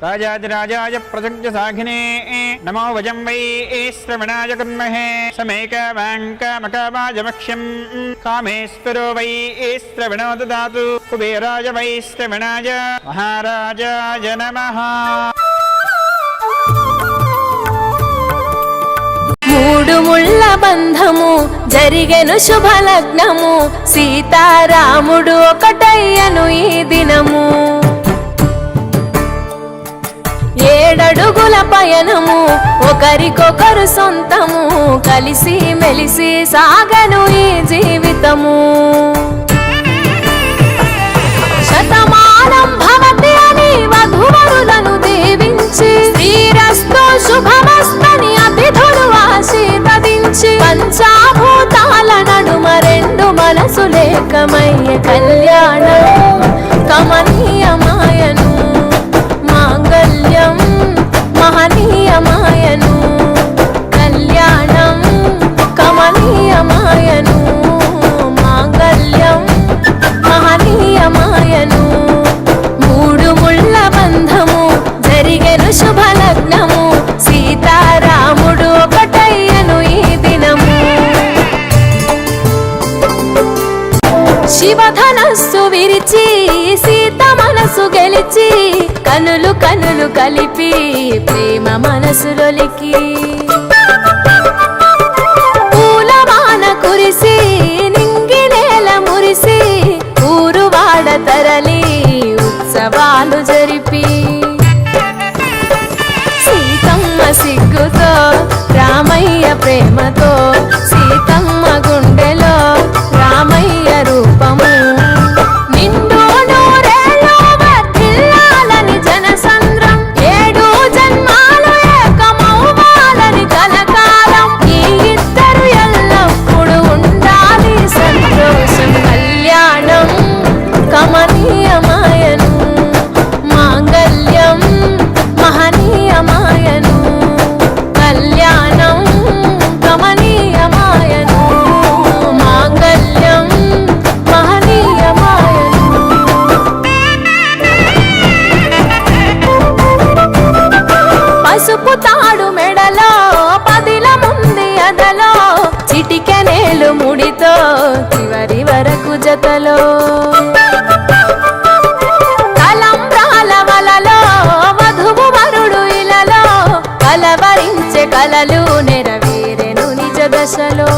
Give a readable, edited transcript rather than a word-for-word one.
राजाधिराजाय प्रसज्य साघिने नमो वजं वै श्रवणाय कुर्महे समेकवाङ्कामकावाजमक्ष्यं कामेश्वरो वै श्रवणो ददातु कुबेराय वै श्रवणाय महाराजाय नमः। మూడు ముళ్ళ బంధము జరిగెను శుభలగ్నము సీతారాముడు ఒకటయ్యను ఈ దినము. 7 అడుగుల పయనము ఒకరికొకరు సొంతము కలిసి మెలిసి సాగను ఈ జీవితము. శతమానం భవతి అని వధువరులను దీవించి శ్రీరస్తు శుభమస్తని అతిథులు ఆశీర్వదించి పంచాభూతాల నడుమ 2 మనసులేకమయ్య కళ్యాణం కమనీయమాయను మాంగళ్యం మహనీయమాయను కళ్యాణం కమనీయమాయను మాంగళ్యం మహనీయమాయను. 3 ముళ్ళ బంధము జరిగెను శుభలగ్నము సీతారాముడు ఒకటయ్యను ఈ దినము. శివధనస్సు విరిచి సీత మనసు గెలిచి కనులు కనులు కలిపి ప్రేమ మనసులొలికి పూలవాన కురిసి నింగి నేల మురిసి ఊరువాడ తరలి ఉత్సవాలు జరిపి సీతమ్మ సిగ్గుతో రామయ్య ప్రేమతో సీతమ్మ గుండెలో రామయ్య రూపము నిండు నూరేళ్ళు వర్ధిల్లాలని జనసంద్రం 7 జన్మాలు ఏకమవ్వాలని కలకాలం ఈ ఇద్దరు ఎల్లప్పుడూ ఉండాలి సంతోషం. కళ్యాణం కమనీయమాయను మాంగళ్యం మహనీయమాయను కళ్యాణం కమనీయమాయను మాంగళ్యం మహనీయమాయను. పసుపు తాడు మెడలో పదిల ముంది అదలో చిటికెనేలు ముడితో చివరి వరకు జతలో తలంబ్రాల వలలో వధువు వరుడు ఇలలో కలవరించే కలలు నెరవేరెను నిజ దశలో.